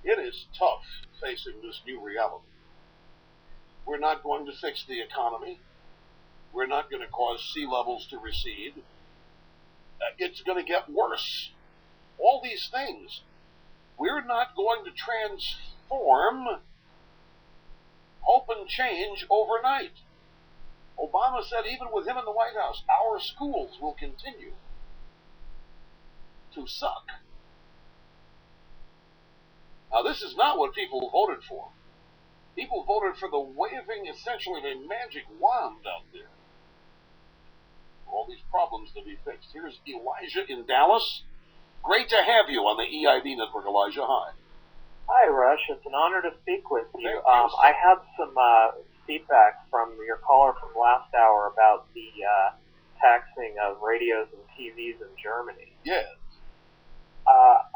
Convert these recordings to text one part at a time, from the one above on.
It is tough facing this new reality. We're not going to fix the economy. We're not going to cause sea levels to recede. It's going to get worse. All these things. We're not going to transform hope and change overnight. Obama said even with him in the White House, our schools will continue to suck. Now, this is not what people voted for. People voted for the waving, essentially, of a magic wand out there. All these problems to be fixed. Here's Elijah in Dallas. Great to have you on the EIB network, Elijah. Hi. Hi, Rush. It's an honor to speak with you. I had some feedback from your caller from last hour about the taxing of radios and TVs in Germany. Yes.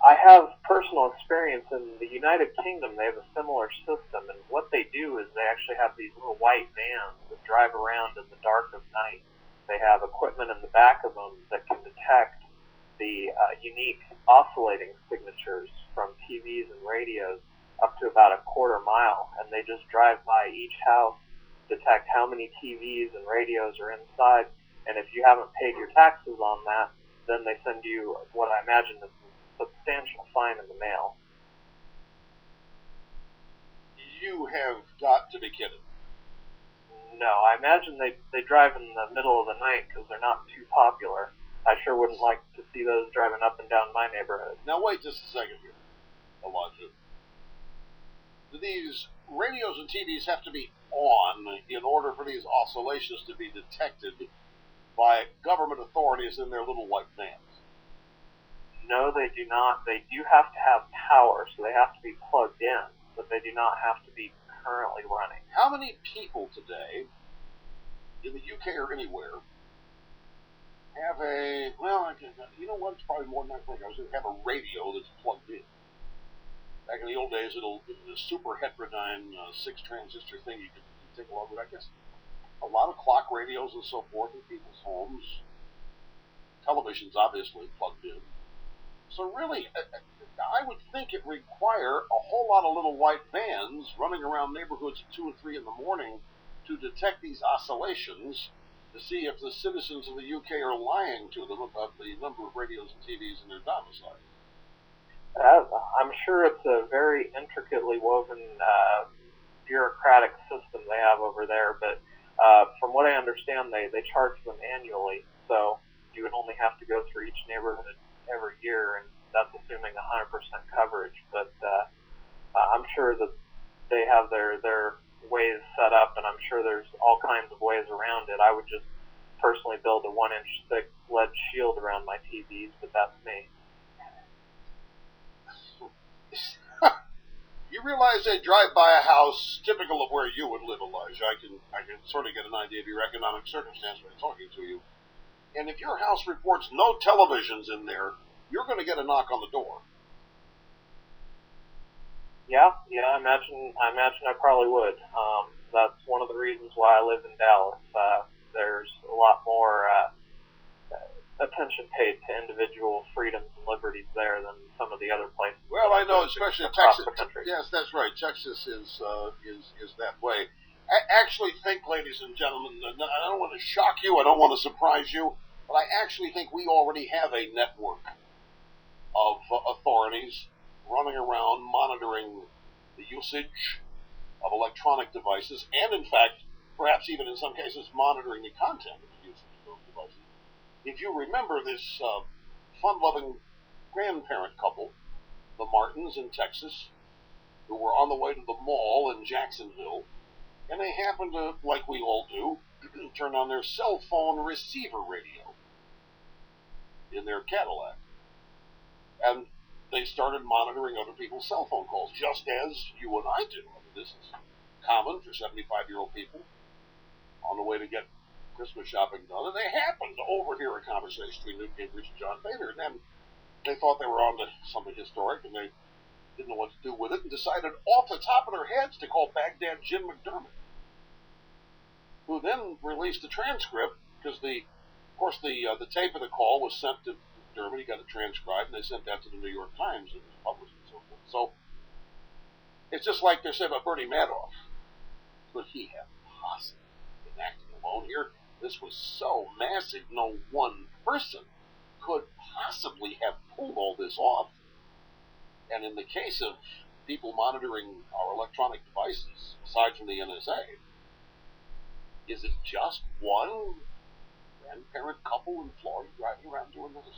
I have personal experience in the United Kingdom. They have a similar system, and what they do is they actually have these little white vans that drive around in the dark of night. They have equipment in the back of them that can detect the unique oscillating signatures from TVs and radios up to about a quarter mile, and they just drive by each house, detect how many TVs and radios are inside, and if you haven't paid your taxes on that, then they send you what I imagine is a substantial fine in the mail. You have got to be kidding. No, I imagine they drive in the middle of the night because they're not too popular. I sure wouldn't like to see those driving up and down my neighborhood. Now wait just a second here, Elijah. Do these radios and TVs have to be on in order for these oscillations to be detected by government authorities in their little white vans? No, they do not. They do have to have power, so they have to be plugged in, but they do not have to be currently running. How many people today, in the UK or anywhere, have a, well, you know what, it's probably more than I think. I was going to have a radio that's plugged in. Back in the old days, the super heterodyne 6-transistor thing you could take along with. I guess a lot of clock radios and so forth in people's homes. Televisions, obviously, plugged in. So really, I would think it require a whole lot of little white vans running around neighborhoods at 2 or 3 in the morning to detect these oscillations to see if the citizens of the UK are lying to them about the number of radios and TVs in their domicile. I'm sure it's a very intricately woven bureaucratic system they have over there, but from what I understand, they charge them annually, so you would only have to go through each neighborhood every year, and that's assuming 100% coverage, but I'm sure that they have their ways set up, and I'm sure there's all kinds of ways around it. I would just personally build a 1-inch thick lead shield around my TVs, but that's me. You realize they drive by a house typical of where you would live, Elijah. I can sort of get an idea of your economic circumstance by talking to you. And if your house reports no televisions in there, you're going to get a knock on the door. Yeah, I imagine I probably would. That's one of the reasons why I live in Dallas. There's a lot more attention paid to individual freedoms and liberties there than some of the other places. Well, I know, especially Texas. Yes, that's right. Texas is that way. I actually think, ladies and gentlemen, I don't want to shock you, I don't want to surprise you, but I actually think we already have a network of authorities running around monitoring the usage of electronic devices, and in fact, perhaps even in some cases, monitoring the content of the usage of those devices. If you remember this fun-loving grandparent couple, the Martins in Texas, who were on the way to the mall in Jacksonville, and they happened to, like we all do, turn on their cell phone receiver radio in their Cadillac. And they started monitoring other people's cell phone calls, just as you and I do. I mean, this is common for 75-year-old people on the way to get Christmas shopping done, and they happened to overhear a conversation between Newt Gingrich and John Boehner, and then they thought they were on to something historic, and they didn't know what to do with it, and decided off the top of their heads to call Baghdad Jim McDermott, who then released a transcript, because the tape of the call was sent to McDermott. He got it transcribed, and they sent that to the New York Times, and it was published and so forth. So It's just like they're saying about Bernie Madoff. Could he have possibly been acting alone here? This was so massive, no one person could possibly have pulled all this off. And in the case of people monitoring our electronic devices, aside from the NSA, is it just one grandparent couple in Florida driving around doing this?